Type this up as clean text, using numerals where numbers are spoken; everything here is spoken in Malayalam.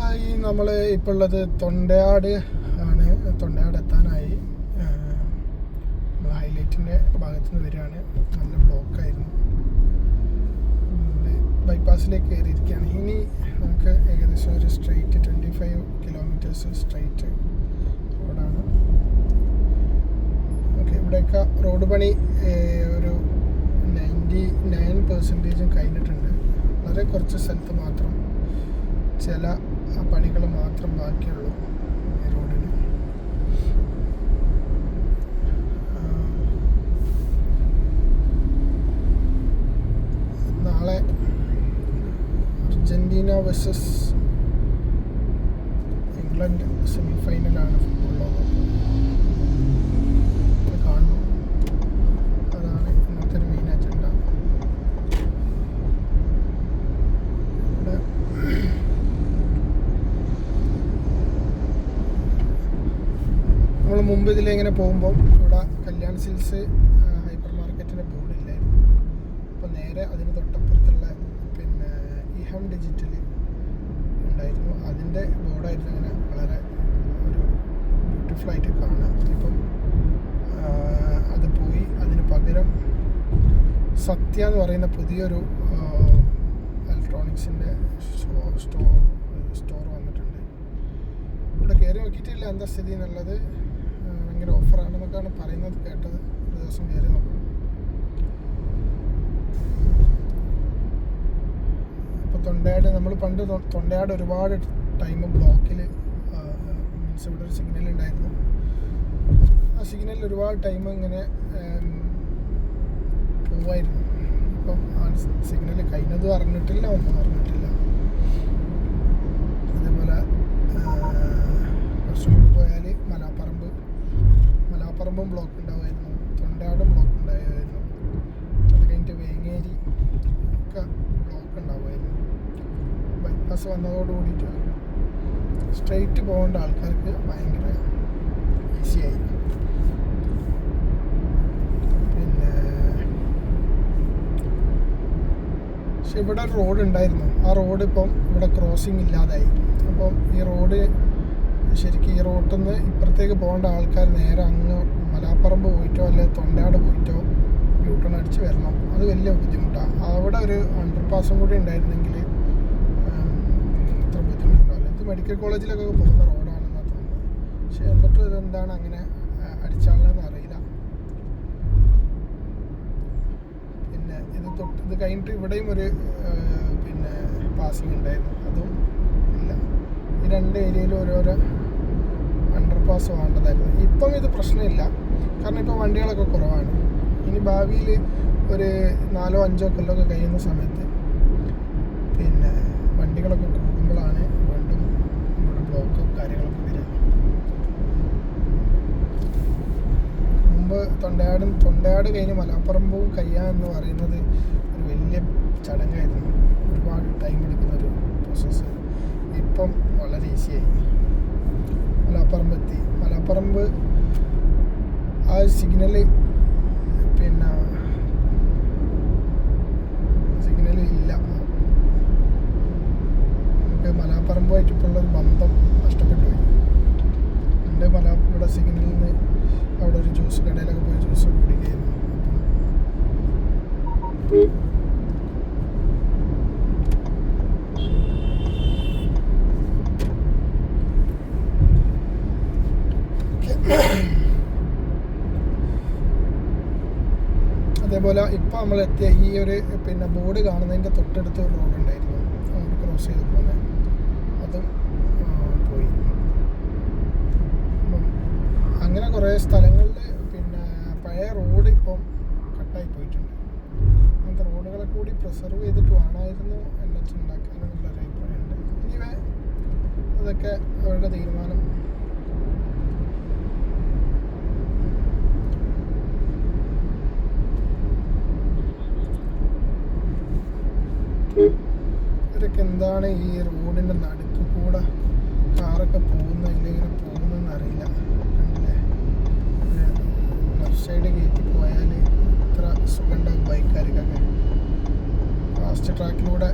ഹായ്, നമ്മൾ ഇപ്പോൾ ഉള്ളത് തൊണ്ടയാട് ആണ്. തൊണ്ടയാട് എത്താനായി. നമ്മൾ ഹൈലൈറ്റിൻ്റെ ഭാഗത്ത് നിന്ന് വരികയാണ്. നല്ല ബ്ലോക്കായിരുന്നു. ബൈപ്പാസിലേക്ക് കയറിയിരിക്കുകയാണ്. ഇനി നമുക്ക് ഏകദേശം ഒരു സ്ട്രെയിറ്റ് 25 കിലോമീറ്റേഴ്സ് സ്ട്രെയിറ്റ് റോഡാണ്. ഓക്കെ, ഇവിടെയൊക്കെ റോഡ് പണി ഒരു 99% കഴിഞ്ഞിട്ടുണ്ട്. വളരെ കുറച്ച് സ്ഥലത്ത് മാത്രം ചില പണികൾ മാത്രം ബാക്കിയുള്ളൂ ഈ റോഡിന്. നാളെ അർജന്റീന വേഴ്സസ് ഇംഗ്ലണ്ട് സെമിഫൈനലാണ് ഫുട്ബോൾ ലോകകപ്പ്. കാണണം, അതാണ് ഇന്നത്തെ ഒരു മെയിൻ അജണ്ട. നമ്മൾ മുമ്പ് ഇതിലിങ്ങനെ പോകുമ്പോൾ ഇവിടെ കല്യാൺ സിൽസ് ഹൈപ്പർ മാർക്കറ്റിൻ്റെ ബോർഡില്ലായിരുന്നു. അപ്പോൾ നേരെ അതിന് തൊട്ടപ്പുറത്തുള്ള പിന്നെ ഇഹം ഡിജിറ്റൽ ഉണ്ടായിരുന്നു. അതിൻ്റെ ബോർഡായിരുന്നു ഇങ്ങനെ വളരെ ഒരു ബ്യൂട്ടിഫുള്ളായിട്ട് കാണാം. ഇപ്പം അത് പോയി. അതിന് പകരം സത്യ എന്ന് പറയുന്ന പുതിയൊരു ഇലക്ട്രോണിക്സിൻ്റെ സ്റ്റോർ വന്നിട്ടുണ്ട്. ഇവിടെ കയറി നോക്കിയിട്ടില്ല എന്താ സ്ഥിതി എന്നുള്ളത്. ഭയങ്കര ഓഫറാണെന്നൊക്കെയാണ് പറയുന്നത് കേട്ടത്. ഒരു ദിവസം കയറി നോക്കണം. അപ്പോൾ തൊണ്ടയാട്, നമ്മൾ പണ്ട് തൊണ്ടയാട് ഒരുപാട് ടൈം ബ്ലോക്കിൽ മീൻസ് ഇവിടെ ഒരു സിഗ്നൽ ഉണ്ടായിരുന്നു. ആ സിഗ്നലിൽ ഒരുപാട് ടൈം ഇങ്ങനെ പോവായിരുന്നു. ഇപ്പം ആ സിഗ്നൽ കഴിഞ്ഞതും അറിഞ്ഞിട്ടില്ല, ഒന്നും അറിഞ്ഞിട്ടില്ല. അതേപോലെ കുറച്ചും കൂടി പോയാൽ മലാപ്പറമ്പും ബ്ലോക്ക് ഉണ്ടാവുമായിരുന്നു, തൊണ്ടയാടും ബ്ലോക്ക് ഉണ്ടാവുമായിരുന്നു. അത് കഴിഞ്ഞിട്ട് വേങ്ങേരി ഒക്കെ ബ്ലോക്ക് ഉണ്ടാവുമായിരുന്നു. ബൈപ്പാസ് വന്നതോട് കൂടിയിട്ട് സ്ട്രെയിറ്റ് പോകേണ്ട ആൾക്കാർക്ക് ഭയങ്കര ഈസിയായി. പിന്നെ പക്ഷെ ഇവിടെ ഒരു റോഡ് ഉണ്ടായിരുന്നു. ആ റോഡ് ഇപ്പം ഇവിടെ ക്രോസിങ് ഇല്ലാതായി. അപ്പം ഈ റോഡ് ശരിക്കും ഈ റോഡിൽ നിന്ന് ഇപ്പുറത്തേക്ക് പോകേണ്ട ആൾക്കാർ നേരെ അങ്ങ് മലാപ്പറമ്പ് പോയിട്ടോ അല്ലെങ്കിൽ തൊണ്ടയാട് പോയിട്ടോ യൂട്ടേൺ അടിച്ച് വരണം. അത് വലിയ ബുദ്ധിമുട്ടാണ്. അവിടെ ഒരു അണ്ടർപാസും കൂടി ഉണ്ടായിരുന്നെങ്കിൽ ഇത്ര ബുദ്ധിമുട്ടുണ്ടാവില്ല. ഇത് മെഡിക്കൽ കോളേജിലൊക്കെ പോകുന്ന റോഡാണെന്നാണ് തോന്നുന്നത്. പക്ഷെ എന്നിട്ടും ഇതെന്താണ് അങ്ങനെ അടിച്ചാളെന്ന് അറിയില്ല. പിന്നെ ഇത് കഴിഞ്ഞിട്ട് ഇവിടെയും ഒരു പിന്നെ പാസിങ് ഉണ്ടായിരുന്നു. അതും ഇല്ല. ഈ രണ്ട് ഏരിയയിലും ഓരോരോ അണ്ടർപാസ് വേണ്ടതായിരുന്നു. ഇപ്പം ഇത് പ്രശ്നമില്ല, കാരണം ഇപ്പോൾ വണ്ടികളൊക്കെ കുറവാണ്. ഇനി ഭാവിയിൽ ഒരു 4-5 കൊല്ലമൊക്കെ കഴിയുന്ന സമയത്ത് പിന്നെ വണ്ടികളൊക്കെ കൂടുമ്പോഴാണ് വീണ്ടും ഇവിടെ ബ്ലോക്കും കാര്യങ്ങളൊക്കെ വരിക. മുമ്പ് തൊണ്ടയാട് കഴിഞ്ഞ് മലാപ്പറമ്പും കഴിയുക എന്ന് പറയുന്നത് ഒരു വലിയ ചടങ്ങായിരുന്നു. ഒരുപാട് ടൈം എടുക്കുന്നൊരു പ്രോസസ്സ്. ഇപ്പം വളരെ ഈസിയായി. മലാപ്പറമ്പ് എത്തി. മലാപ്പറമ്പ് ആ സിഗ്നല് പിന്നെ സിഗ്നൽ ഇല്ല. നമുക്ക് മലാപ്പറമ്പുമായിട്ട് ഇപ്പോൾ ഉള്ളൊരു ബന്ധം നഷ്ടപ്പെട്ടു പോയി. എൻ്റെ ഇവിടെ സിഗ്നലിൽ നിന്ന് അവിടെ ഒരു ജ്യൂസ് കടയിലൊക്കെ പോയി ജ്യൂസ് കുടിക്കുകയായിരുന്നു. അതേപോലെ ഇപ്പോൾ നമ്മൾ എത്തിയ ഈ ഒരു പിന്നെ ബോർഡ് കാണുന്നതിൻ്റെ തൊട്ടടുത്ത് ഒരു റോഡ് ഉണ്ടായിരുന്നു, അങ്ങോട്ട് ക്രോസ് ചെയ്ത് പോകുന്നത്. അതും പോയി. അപ്പം അങ്ങനെ കുറേ സ്ഥലങ്ങളിൽ പിന്നെ പഴയ റോഡ് ഇപ്പം കട്ടായി പോയിട്ടുണ്ട്. അങ്ങനത്തെ റോഡുകളെ കൂടി പ്രിസർവ് ചെയ്തിട്ട് വേണമായിരുന്നു NH ഉണ്ടാക്കാനെന്നുള്ളൊരു അഭിപ്രായമുണ്ട്. ഇനിവേ അതൊക്കെ അവരുടെ തീരുമാനം. ഇവരൊക്കെ എന്താണ് ഈ റോഡിൻ്റെ നടുക്ക് കൂടെ കാറൊക്കെ ഇങ്ങനെ പോകുന്നതെന്ന് അറിയില്ല. കണ്ടില്ലേ, ലെഫ്റ്റ് സൈഡ് കയറ്റി പോയാൽ ഇത്ര സുഖം ഉണ്ടാവും ബൈക്കുകാർക്കൊക്കെ. ഫാസ്റ്റ് ട്രാക്കിലൂടെ